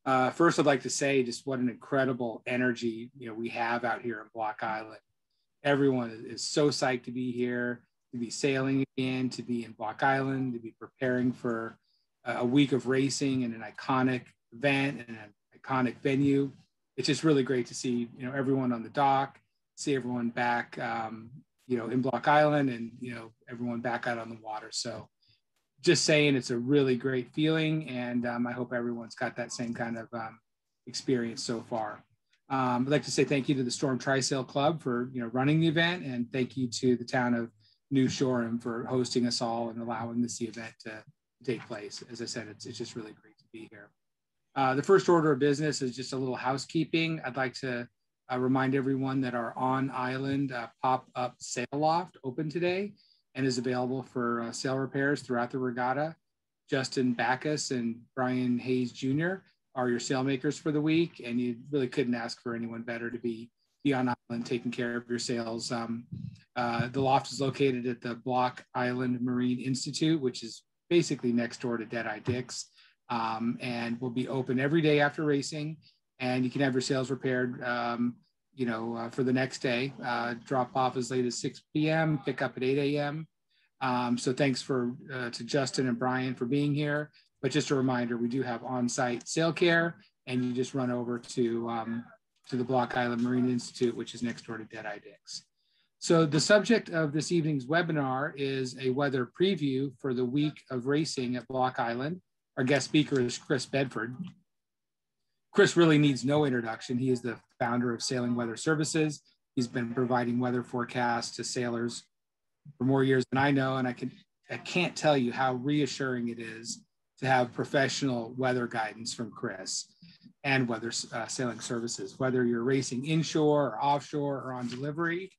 First, I'd like to say just what an incredible energy we have out here in Block Island. Everyone is so psyched to be here, to be sailing again, to be in Block Island, to be preparing for a week of racing and an iconic event and an iconic venue. It's just really great to see everyone on the dock, see everyone back in Block Island, and everyone back out on the water. So just saying, it's a really great feeling, and I hope everyone's got that same kind of experience so far. I'd like to say thank you to the Storm Trysail Club for running the event, and thank you to the town of New Shoreham for hosting us all and allowing this event to take place. As I said, it's just really great to be here. The first order of business is just a little housekeeping. I'd like to remind everyone that our on-island pop-up sail loft opened today and is available for sail repairs throughout the regatta. Justin Backus and Brian Hayes Jr. are your sailmakers for the week, and you really couldn't ask for anyone better to be on island taking care of your sails. The loft is located at the Block Island Marine Institute, which is basically next door to Deadeye Dick's, and will be open every day after racing, and you can have your sails repaired for the next day. Drop off as late as 6 p.m., pick up at 8 a.m. So thanks to Justin and Brian for being here. But just a reminder, we do have on-site sail care, and you just run over to the Block Island Marine Institute, which is next door to Deadeye Dick's. So the subject of this evening's webinar is a weather preview for the week of racing at Block Island. Our guest speaker is Chris Bedford. Chris really needs no introduction. He is the founder of Sailing Weather Services. He's been providing weather forecasts to sailors for more years than I know, and I can't tell you how reassuring it is to have professional weather guidance from Chris and weather sailing services. Whether you're racing inshore or offshore or on delivery,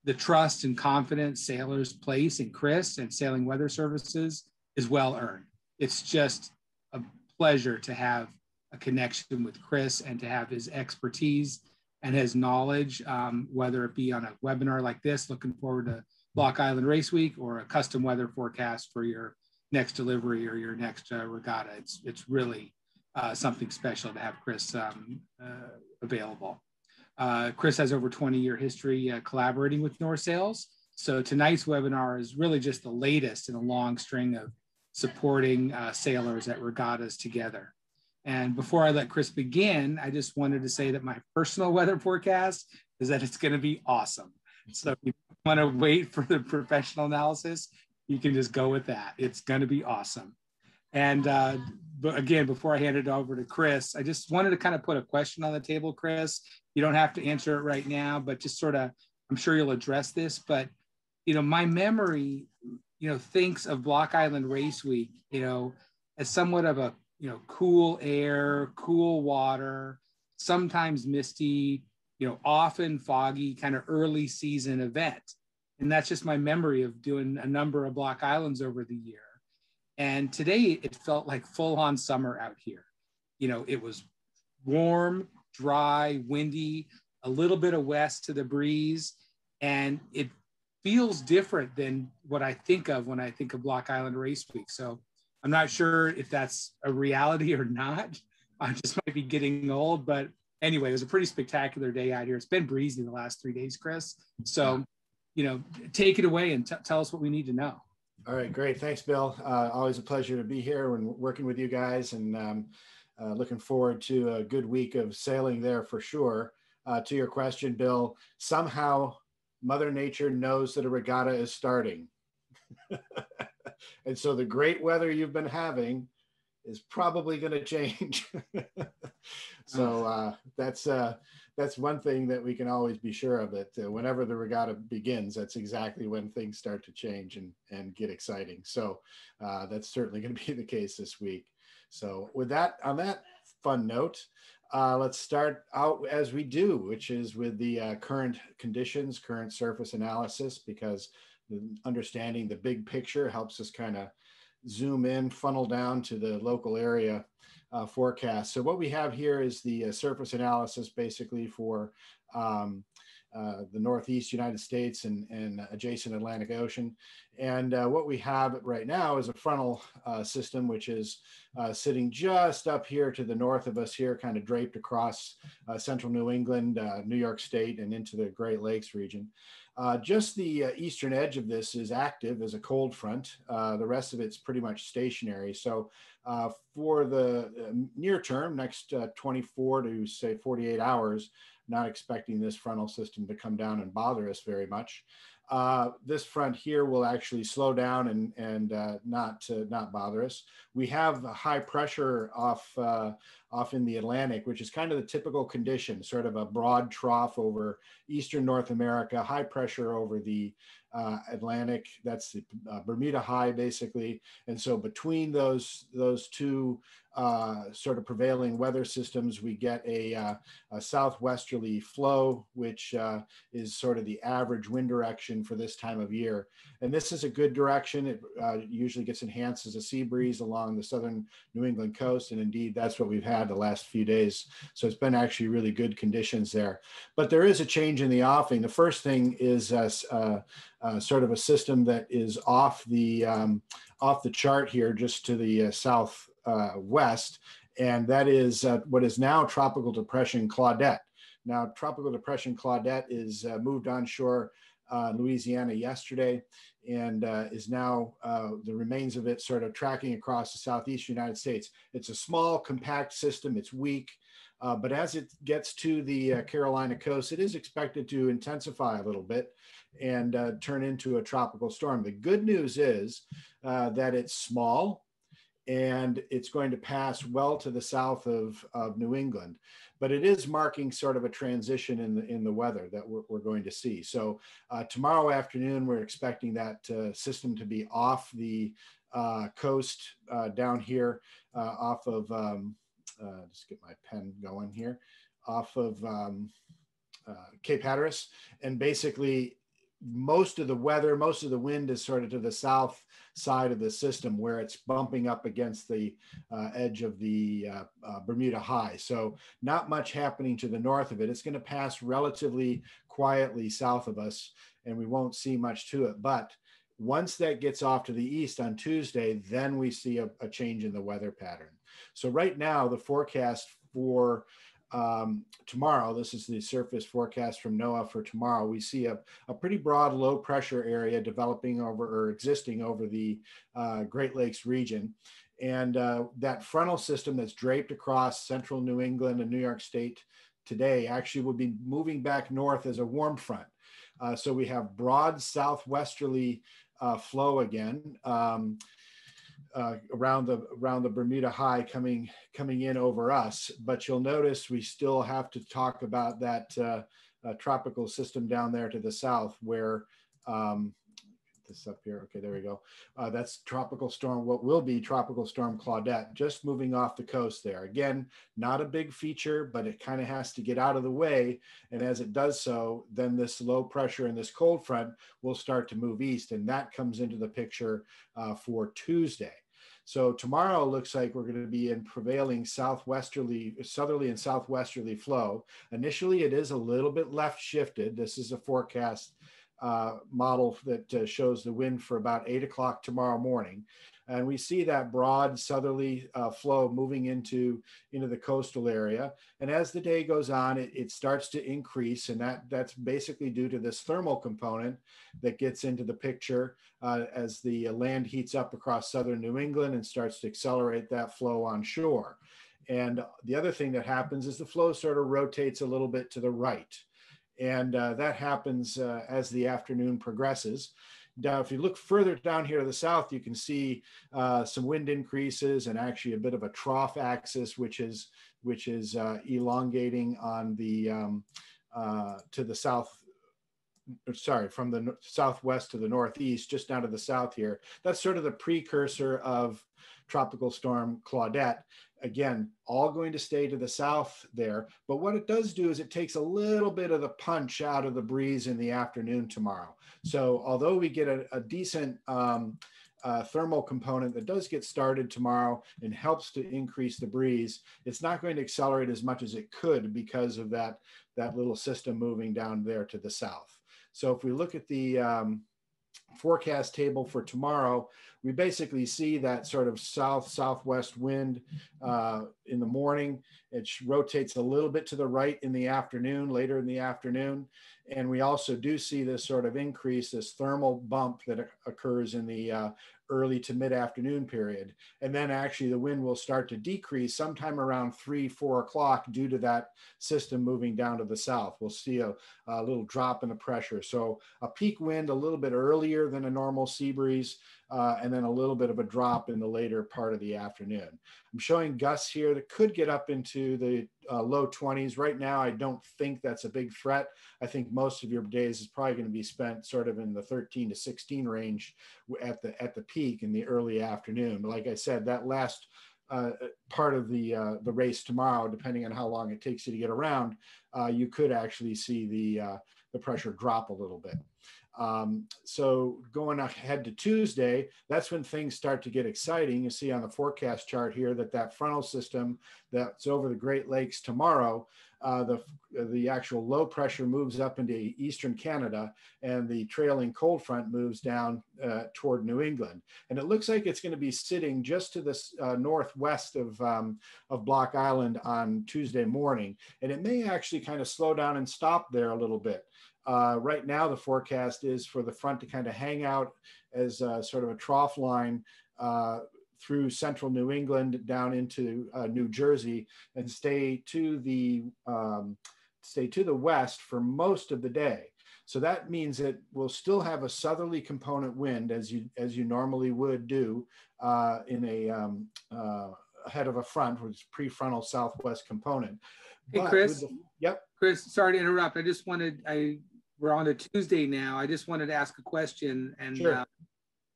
the trust and confidence sailors place in Chris and Sailing Weather Services is well earned. It's just a pleasure to have a connection with Chris and to have his expertise and his knowledge, whether it be on a webinar like this, looking forward to Block Island Race Week, or a custom weather forecast for your next delivery or your next regatta. It's really something special to have Chris available. Chris has over 20-year history collaborating with North Sails. So tonight's webinar is really just the latest in a long string of supporting sailors at regattas together. And before I let Chris begin, I just wanted to say that my personal weather forecast is that it's going to be awesome. So if you want to wait for the professional analysis, you can just go with that. It's going to be awesome. And but again, before I hand it over to Chris, I just wanted to kind of put a question on the table, Chris. You don't have to answer it right now, but just sort of, I'm sure you'll address this, but my memory, thinks of Block Island Race Week, as somewhat of a, cool air, cool water, sometimes misty, often foggy, kind of early season event. And that's just my memory of doing a number of Block Islands over the year. And today it felt like full on summer out here. It was warm, dry, windy, a little bit of west to the breeze. And it feels different than what I think of when I think of Block Island Race Week. So I'm not sure if that's a reality or not. I just might be getting old, but anyway, it was a pretty spectacular day out here. It's been breezy the last 3 days, Chris. So, take it away and tell us what we need to know. All right, great. Thanks, Bill. Always a pleasure to be here and working with you guys, and looking forward to a good week of sailing there for sure. To your question, Bill, somehow Mother Nature knows that a regatta is starting. And so the great weather you've been having is probably going to change. So that's one thing that we can always be sure of, that whenever the regatta begins, that's exactly when things start to change and get exciting. So that's certainly going to be the case this week. So with that, on that fun note, let's start out as we do, which is with the current conditions, current surface analysis, because understanding the big picture helps us kind of zoom in, funnel down to the local area forecast. So what we have here is the surface analysis basically for the Northeast United States and adjacent Atlantic Ocean. And what we have right now is a frontal system, which is sitting just up here to the north of us here, kind of draped across central New England, New York State, and into the Great Lakes region. Just the eastern edge of this is active as a cold front. The rest of it's pretty much stationary. So for the near term, next 24 to say 48 hours, not expecting this frontal system to come down and bother us very much. This front here will actually slow down and not bother us. We have a high pressure off in the Atlantic, which is kind of the typical condition, sort of a broad trough over eastern North America, high pressure over the Atlantic. That's the Bermuda High, basically. And so between those two sort of prevailing weather systems, we get a southwesterly flow, which is sort of the average wind direction for this time of year. And this is a good direction. It usually gets enhanced as a sea breeze along the southern New England coast. And indeed, that's what we've had the last few days. So it's been actually really good conditions there. But there is a change in the offing. The first thing is sort of a system that is off the chart here, just to the southwest, and that is what is now Tropical Depression Claudette. Now, Tropical Depression Claudette is moved onshore Louisiana yesterday, and is now the remains of it sort of tracking across the southeast United States. It's a small, compact system. It's weak. But as it gets to the Carolina coast, it is expected to intensify a little bit and turn into a tropical storm. The good news is that it's small and it's going to pass well to the south of New England. But it is marking sort of a transition in the weather that we're going to see. So tomorrow afternoon, we're expecting that system to be off the coast down here off of, just get my pen going here, off of Cape Hatteras. And basically most of the wind is sort of to the south side of the system, where it's bumping up against the edge of the Bermuda High. So not much happening to the north of it. It's going to pass relatively quietly south of us, and we won't see much to it. But once that gets off to the east on Tuesday, then we see a change in the weather pattern. So right now, the forecast for tomorrow, this is the surface forecast from NOAA for tomorrow. We see a pretty broad low pressure area developing over or existing over the Great Lakes region. And that frontal system that's draped across central New England and New York State today actually will be moving back north as a warm front. So we have broad southwesterly flow again. Around the Bermuda High coming in over us, but you'll notice we still have to talk about that tropical system down there to the south, where this up here. Okay, there we go. That's tropical storm. What will be tropical storm Claudette, just moving off the coast there. Again, not a big feature, but it kind of has to get out of the way. And as it does so, then this low pressure and this cold front will start to move east, and that comes into the picture for Tuesday. So tomorrow looks like we're going to be in prevailing southerly and southwesterly flow. Initially, it is a little bit left shifted. This is a forecast model that shows the wind for about 8 o'clock tomorrow morning. And we see that broad southerly flow moving into the coastal area. And as the day goes on, it starts to increase. And that's basically due to this thermal component that gets into the picture as the land heats up across southern New England and starts to accelerate that flow on shore. And the other thing that happens is the flow sort of rotates a little bit to the right. And that happens as the afternoon progresses. Now, if you look further down here to the south, you can see some wind increases and actually a bit of a trough axis, which is elongating on the to the south. Sorry, from the southwest to the northeast, just down to the south here. That's sort of the precursor of Tropical Storm Claudette. Again, all going to stay to the south there. But what it does do is it takes a little bit of the punch out of the breeze in the afternoon tomorrow. So although we get a decent thermal component that does get started tomorrow and helps to increase the breeze, it's not going to accelerate as much as it could because of that that little system moving down there to the south. So if we look at the forecast table for tomorrow, we basically see that sort of southwest wind in the morning. It rotates a little bit to the right in the afternoon, later in the afternoon. And we also do see this sort of increase, this thermal bump that occurs in the early to mid-afternoon period. And then actually the wind will start to decrease sometime around 3-4 o'clock due to that system moving down to the south. We'll see a little drop in the pressure. So a peak wind a little bit earlier than a normal sea breeze, and then a little bit of a drop in the later part of the afternoon. I'm showing gusts here that could get up into the low 20s. Right now, I don't think that's a big threat. I think most of your days is probably going to be spent sort of in the 13 to 16 range at the peak in the early afternoon. But like I said, that last part of the race tomorrow, depending on how long it takes you to get around, you could actually see the pressure drop a little bit. So going ahead to Tuesday, that's when things start to get exciting. You see on the forecast chart here that frontal system that's over the Great Lakes tomorrow, the actual low pressure moves up into eastern Canada, and the trailing cold front moves down toward New England. And it looks like it's going to be sitting just to the northwest of Block Island on Tuesday morning. And it may actually kind of slow down and stop there a little bit. Right now, the forecast is for the front to kind of hang out as sort of a trough line through central New England down into New Jersey, and stay to the west for most of the day. So that means it will still have a southerly component wind as you normally would do in a ahead of a front, which is prefrontal southwest componment. Hey, Chris. Yep. Chris, sorry to interrupt. We're on a Tuesday now. I just wanted to ask a question. And sure.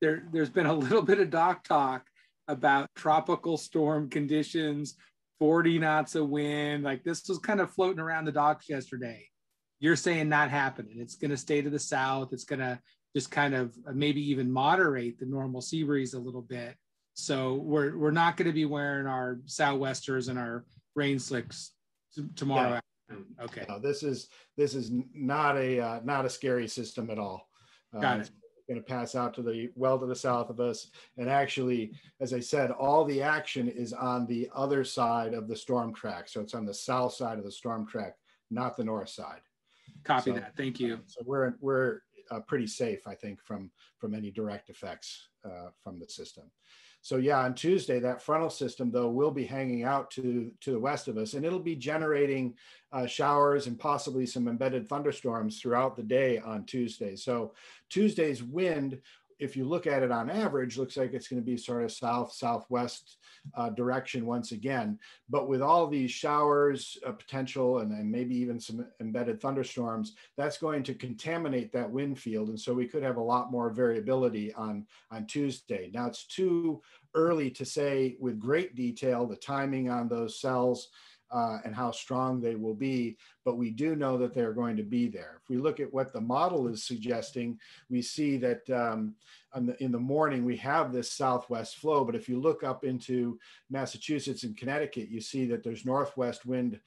There's been a little bit of dock talk about tropical storm conditions, 40 knots of wind. Like, this was kind of floating around the docks yesterday. You're saying not happening. It's going to stay to the south. It's going to just kind of maybe even moderate the normal sea breeze a little bit. So we're not going to be wearing our southwesters and our rain slicks tomorrow. Yeah. Okay. No, this is not a scary system at all. Got it. It's going to pass out to the south of us, and actually, as I said, all the action is on the other side of the storm track. So it's on the south side of the storm track, not the north side. Copy that. Thank you. So we're pretty safe, I think, from any direct effects from the system. So yeah, on Tuesday, that frontal system, though, will be hanging out to the west of us, and it'll be generating showers and possibly some embedded thunderstorms throughout the day on Tuesday. So Tuesday's wind, if you look at it on average, looks like it's going to be sort of southwest direction once again. But with all these showers potential and maybe even some embedded thunderstorms, that's going to contaminate that wind field. And so we could have a lot more variability on Tuesday. Now, it's too early to say with great detail the timing on those cells and how strong they will be, but we do know that they're going to be there. If we look at what the model is suggesting, we see that in the morning we have this southwest flow, but if you look up into Massachusetts and Connecticut, you see that there's northwest wind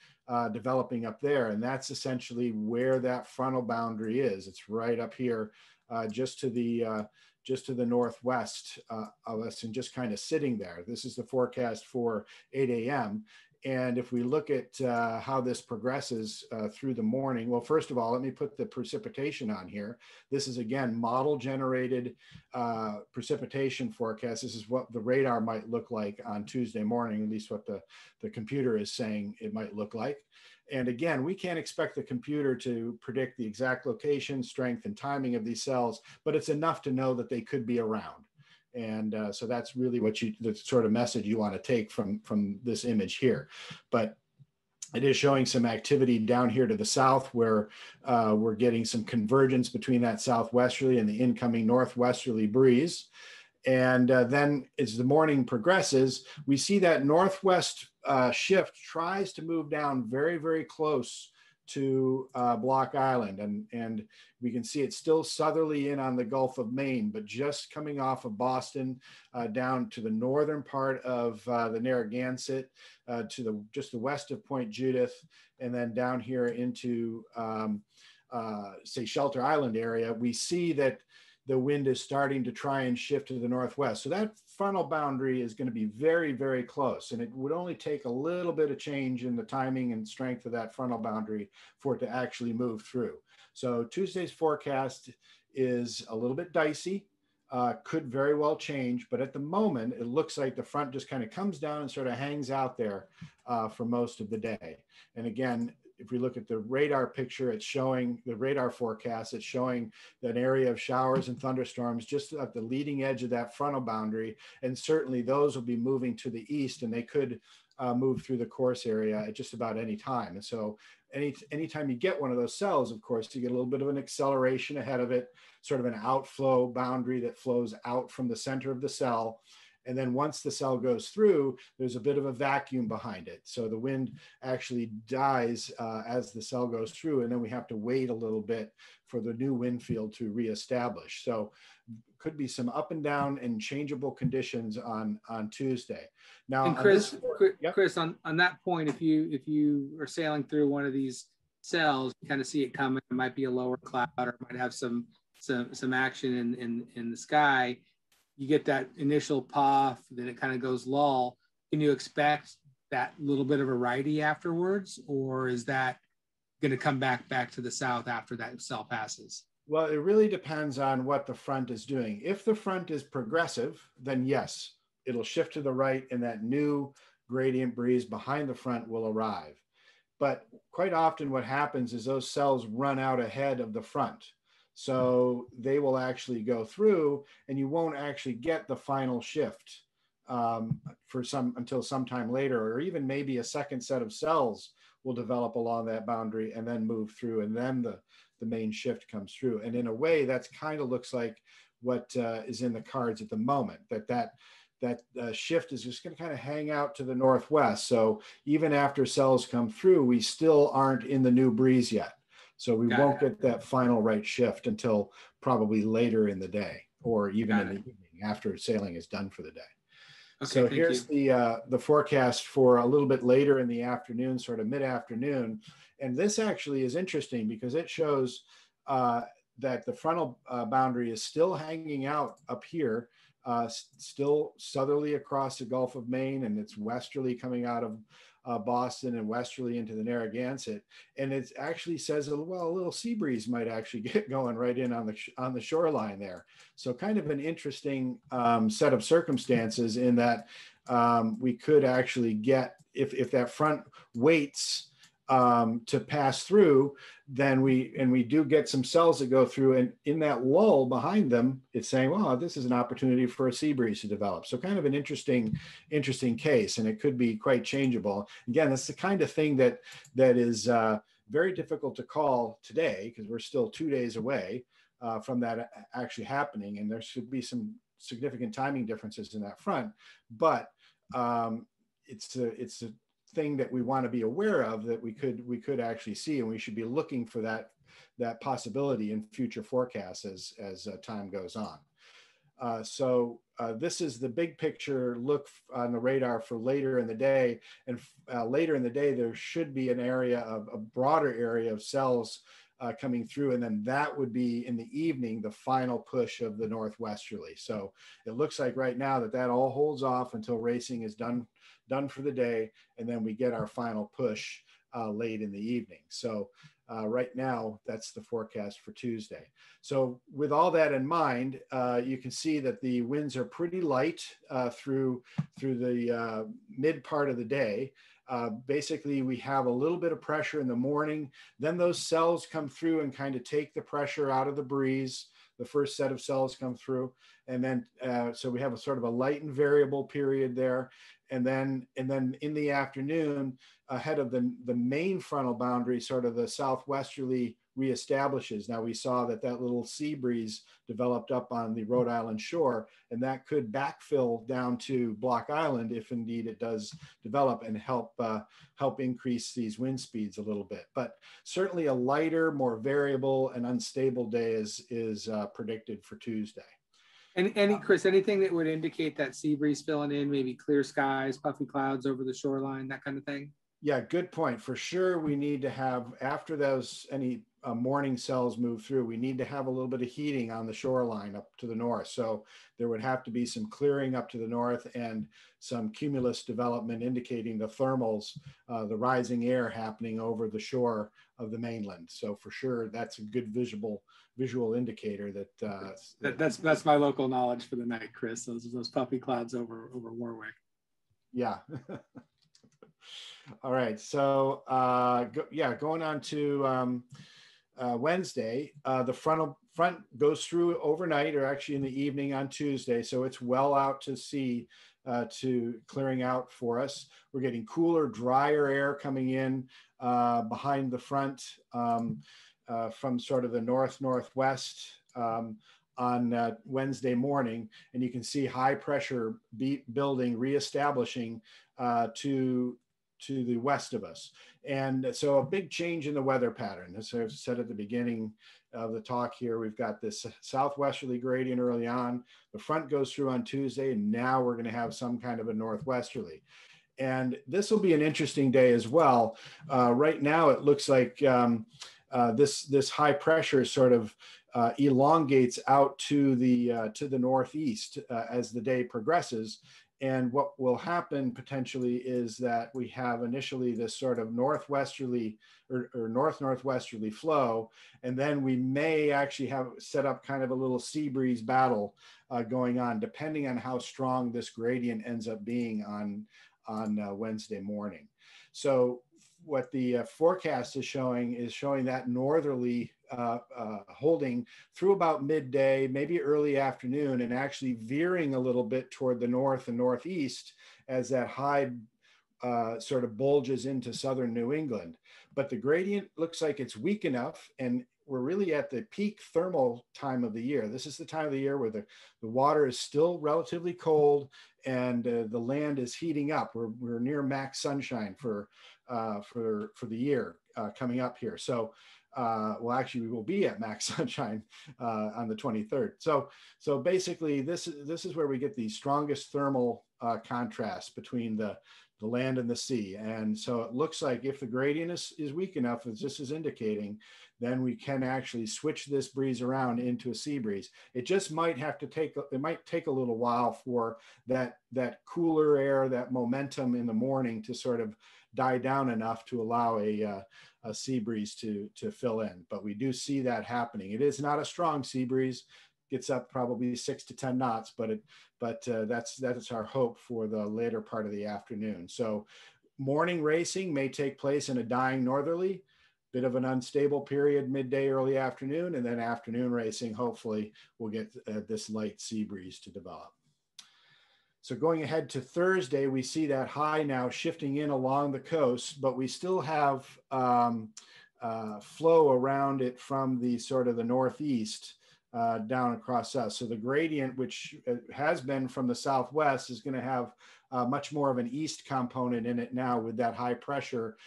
developing up there, and that's essentially where that frontal boundary is. It's right up here, just to the northwest of us, and just kind of sitting there. This is the forecast for 8 a.m. And if we look at how this progresses through the morning, well, first of all, let me put the precipitation on here. This is, again, model generated precipitation forecast. This is what the radar might look like on Tuesday morning, at least what the computer is saying it might look like. And again, we can't expect the computer to predict the exact location, strength, and timing of these cells, but it's enough to know that they could be around. And so that's really the sort of message you want to take from this image here. But it is showing some activity down here to the south, where we're getting some convergence between that southwesterly and the incoming northwesterly breeze. And then as the morning progresses, we see that northwest shift tries to move down very, very close to Block Island, and we can see it's still southerly in on the Gulf of Maine, but just coming off of Boston down to the northern part of the Narragansett, to just the west of Point Judith, and then down here into say Shelter Island area. We see that the wind is starting to try and shift to the northwest. So that frontal boundary is going to be very, very close. And it would only take a little bit of change in the timing and strength of that frontal boundary for it to actually move through. So Tuesday's forecast is a little bit dicey, could very well change, but at the moment, it looks like the front just kind of comes down and sort of hangs out there for most of the day. And again, if we look at the radar picture, it's showing the radar forecast, it's showing an area of showers and thunderstorms just at the leading edge of that frontal boundary. And certainly those will be moving to the east, and they could move through the course area at just about any time. And so anytime you get one of those cells, of course, you get a little bit of an acceleration ahead of it, sort of an outflow boundary that flows out from the center of the cell. And then once the cell goes through, there's a bit of a vacuum behind it. So the wind actually dies as the cell goes through, and then we have to wait a little bit for the new wind field to reestablish. So could be some up and down and changeable conditions on Tuesday. Now, and Chris, Chris, on that point, if you are sailing through one of these cells, you kind of see it coming. It might be a lower cloud, or it might have some action in the sky. You get that initial puff, then it kind of goes lull. Can you expect that little bit of a righty afterwards, or is that going to come back to the south after that cell passes? Well, it really depends on what the front is doing. If the front is progressive, then yes, it'll shift to the right, and that new gradient breeze behind the front will arrive. But quite often what happens is those cells run out ahead of the front. So they will actually go through, and you won't actually get the final shift until sometime later, or even maybe a second set of cells will develop along that boundary and then move through, and then the main shift comes through. And in a way, that's kind of looks like what is in the cards at the moment, that shift is just going to kind of hang out to the northwest. So even after cells come through, we still aren't in the new breeze yet. So we won't get that final right shift until probably later in the day, or even in the evening after sailing is done for the day. Okay, so here's the forecast for a little bit later in the afternoon, sort of mid-afternoon. And this actually is interesting because it shows that the frontal boundary is still hanging out up here, still southerly across the Gulf of Maine, and it's westerly coming out of Boston and westerly into the Narragansett. And it actually says, well, a little sea breeze might actually get going right in on the shoreline there. So kind of an interesting set of circumstances in that we could actually get, if that front waits to pass through, then we do get some cells that go through, and in that lull behind them, it's saying, well, this is an opportunity for a sea breeze to develop. So kind of an interesting case, and it could be quite changeable. Again, that's the kind of thing that is very difficult to call today, because we're still 2 days away from that actually happening, and there should be some significant timing differences in that front, but it's a thing that we want to be aware of, that we could actually see, and we should be looking for that possibility in future forecasts as time goes on. So this is the big picture look on the radar for later in the day, and later in the day there should be a broader area of cells coming through, and then that would be in the evening the final push of the northwesterly. So it looks like right now that all holds off until racing is done for the day, and then we get our final push late in the evening. So right now that's the forecast for Tuesday. So with all that in mind, you can see that the winds are pretty light through the mid part of the day. Basically, we have a little bit of pressure in the morning, then those cells come through and kind of take the pressure out of the breeze. The first set of cells come through, and then so we have a sort of a light and variable period there. And then in the afternoon, ahead of the main frontal boundary, sort of the southwesterly reestablishes. Now we saw that little sea breeze developed up on the Rhode Island shore, and that could backfill down to Block Island if indeed it does develop, and help increase these wind speeds a little bit. But certainly a lighter, more variable and unstable day is predicted for Tuesday. And Chris, anything that would indicate that sea breeze filling in, maybe clear skies, puffy clouds over the shoreline, that kind of thing? Yeah, good point. For sure, we need to have, after any morning cells move through, we need to have a little bit of heating on the shoreline up to the north. So there would have to be some clearing up to the north and some cumulus development indicating the thermals, the rising air happening over the shore of the mainland. So for sure, that's a good visual indicator that's my local knowledge for the night, Chris. Those puffy clouds over Warwick. Yeah. All right, so going on to Wednesday, the front goes through overnight, or actually in the evening on Tuesday, so it's well out to sea, to clearing out for us. We're getting cooler, drier air coming in behind the front from sort of the northwest on Wednesday morning, and you can see high pressure building, reestablishing to the west of us. And so a big change in the weather pattern. As I've said at the beginning of the talk here, we've got this southwesterly gradient early on. The front goes through on Tuesday, and now we're going to have some kind of a northwesterly. And this will be an interesting day as well. Right now, it looks like this high pressure sort of elongates out to the northeast as the day progresses. And what will happen potentially is that we have initially this sort of northwesterly or northwesterly flow, and then we may actually have set up kind of a little sea breeze battle going on, depending on how strong this gradient ends up being on Wednesday morning. So what the forecast is showing that northerly holding through about midday, maybe early afternoon, and actually veering a little bit toward the north and northeast as that high sort of bulges into southern New England. But the gradient looks like it's weak enough, and we're really at the peak thermal time of the year. This is the time of the year where the water is still relatively cold and the land is heating up. We're near max sunshine for the year coming up here. So, well, actually, we will be at max sunshine on the 23rd. So basically, this is where we get the strongest thermal contrast between the land and the sea. And so it looks like if the gradient is weak enough, as this is indicating, then we can actually switch this breeze around into a sea breeze. It just might take a little while for that cooler air, that momentum in the morning to sort of die down enough to allow a sea breeze to fill in. But we do see that happening. It is not a strong sea breeze, gets up probably 6 to 10 knots, but that's our hope for the later part of the afternoon. So morning racing may take place in a dying northerly, bit of an unstable period midday, early afternoon, and then afternoon racing, hopefully we'll get this light sea breeze to develop. So going ahead to Thursday, we see that high now shifting in along the coast, but we still have flow around it from the sort of the northeast down across us. So the gradient, which has been from the southwest, is going to have much more of an east component in it now, with that high pressure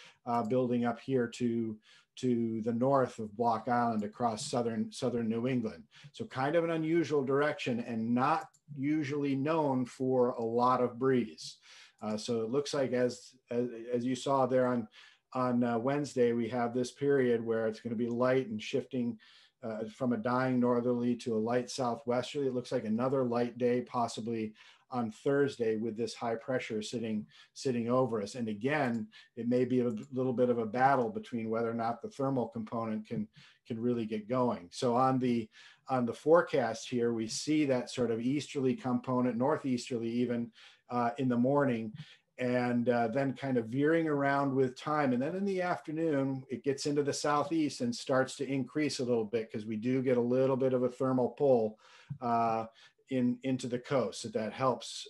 building up here to the north of Block Island across southern New England. So kind of an unusual direction and not usually known for a lot of breeze. So it looks like as you saw there on Wednesday, we have this period where it's going to be light and shifting from a dying northerly to a light southwesterly. It looks like another light day possibly on Thursday with this high pressure sitting over us. And again, it may be a little bit of a battle between whether or not the thermal component can really get going. So on the forecast here, we see that sort of easterly component, northeasterly even in the morning, and then kind of veering around with time. And then in the afternoon, it gets into the southeast and starts to increase a little bit, because we do get a little bit of a thermal pull into the coast. So that helps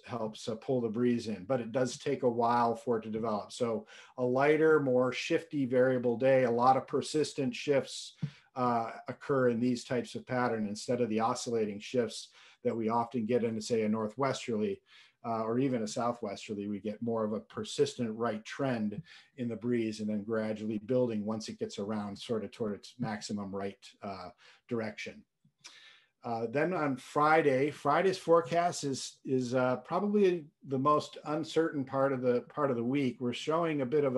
pull the breeze in, but it does take a while for it to develop. So a lighter, more shifty variable day, a lot of persistent shifts occur in these types of pattern instead of the oscillating shifts that we often get into, say, a northwesterly or even a southwesterly. We get more of a persistent right trend in the breeze and then gradually building once it gets around sort of toward its maximum right direction. Then on Friday's forecast is probably the most uncertain part of the week. We're showing a bit of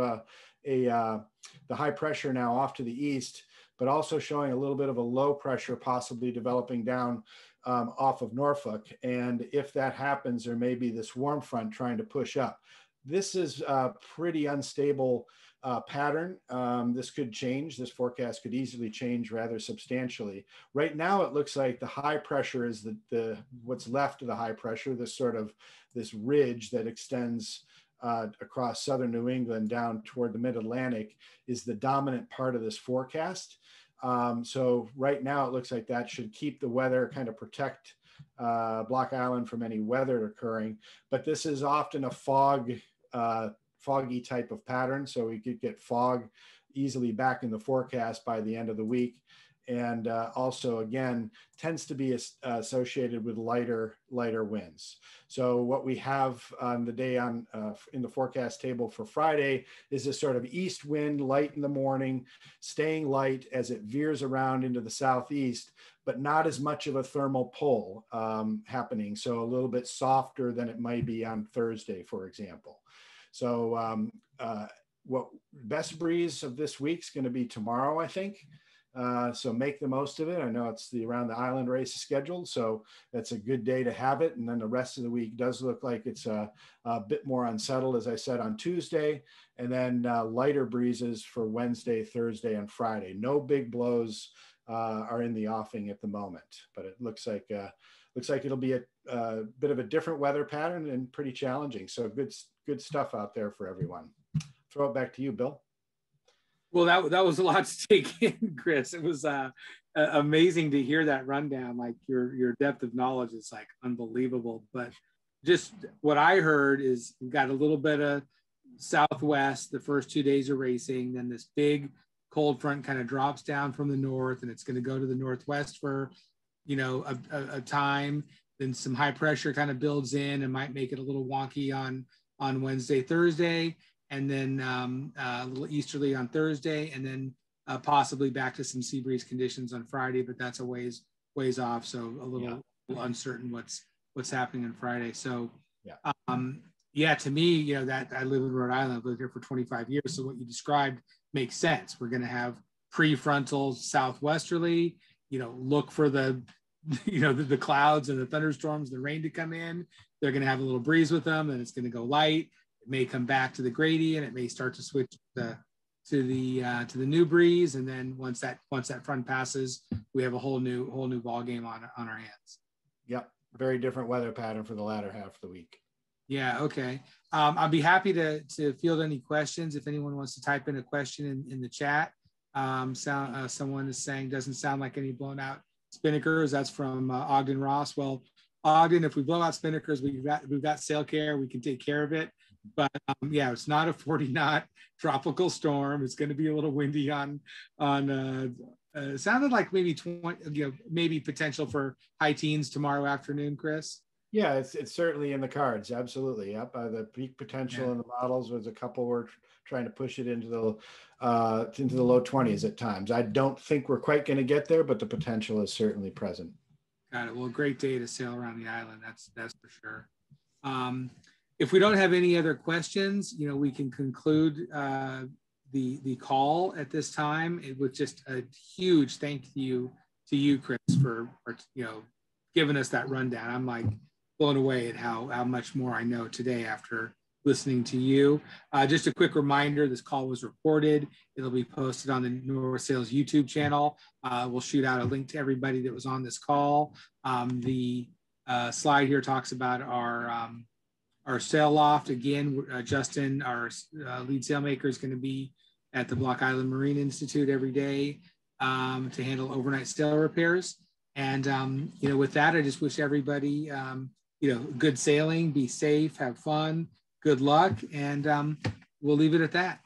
the high pressure now off to the east, but also showing a little bit of a low pressure possibly developing down off of Norfolk. And if that happens, there may be this warm front trying to push up. This is a pretty unstable pattern. This could change. This forecast could easily change rather substantially. Right now, it looks like the high pressure is what's left of the high pressure, this ridge that extends across southern New England down toward the mid-Atlantic is the dominant part of this forecast. So right now it looks like that should keep the weather, kind of protect Block Island from any weather occurring. But this is often a foggy type of pattern. So we could get fog easily back in the forecast by the end of the week. And also, again, tends to be associated with lighter winds. So what we have on the day in the forecast table for Friday is this sort of east wind, light in the morning, staying light as it veers around into the southeast, but not as much of a thermal pull happening. So a little bit softer than it might be on Thursday, for example. So what best breeze of this week is going to be tomorrow, I think. So make the most of it. I know it's the Around the Island race scheduled, so that's a good day to have it. And then the rest of the week does look like it's a bit more unsettled, as I said, on Tuesday, and then lighter breezes for Wednesday, Thursday, and Friday. No big blows are in the offing at the moment, but it looks like it'll be a bit of a different weather pattern and pretty challenging. So good stuff out there for everyone. Throw it back to you, Bill. Well, that was a lot to take in, Chris. It was amazing to hear that rundown. Like your depth of knowledge is like unbelievable. But just what I heard is we got a little bit of southwest the first 2 days of racing. Then this big cold front kind of drops down from the north, and it's going to go to the northwest for a time. Then some high pressure kind of builds in and might make it a little wonky on Wednesday, Thursday. And then a little easterly on Thursday, and then possibly back to some sea breeze conditions on Friday, but that's a ways off, so a little uncertain what's happening on Friday. So to me, that I live in Rhode Island, I've lived here for 25 years, so what you described makes sense. We're going to have prefrontal southwesterly, look for the clouds and the thunderstorms, the rain to come in. They're going to have a little breeze with them, and it's going to go light. It may come back to the gradient. It may start to switch to the new breeze, and then once that front passes, we have a whole new ball game on our hands. Yep, very different weather pattern for the latter half of the week. Yeah. Okay. I'll be happy to field any questions if anyone wants to type in a question in the chat. Someone is saying doesn't sound like any blown out spinnakers. That's from Ogden Ross. Well, Ogden, if we blow out spinnakers, we've got sail care. We can take care of it. But it's not a 40-knot tropical storm. It's going to be a little windy on it sounded like maybe 20, maybe potential for high teens tomorrow afternoon, Chris. Yeah, it's certainly in the cards. Absolutely. Yep. The peak potential in the models was a couple were trying to push it into the low 20s at times. I don't think we're quite going to get there, but the potential is certainly present. Got it. Well, great day to sail around the island. That's for sure. If we don't have any other questions, we can conclude the call at this time. It was just a huge thank you to you, Chris, for giving us that rundown. I'm like blown away at how much more I know today after listening to you. Just a quick reminder, this call was recorded. It'll be posted on the North Sails YouTube channel. We'll shoot out a link to everybody that was on this call. The slide here talks about our sail loft. Again, Justin, our lead sailmaker, is going to be at the Block Island Marine Institute every day to handle overnight sail repairs. And, with that, I just wish everybody, good sailing, be safe, have fun, good luck, and we'll leave it at that.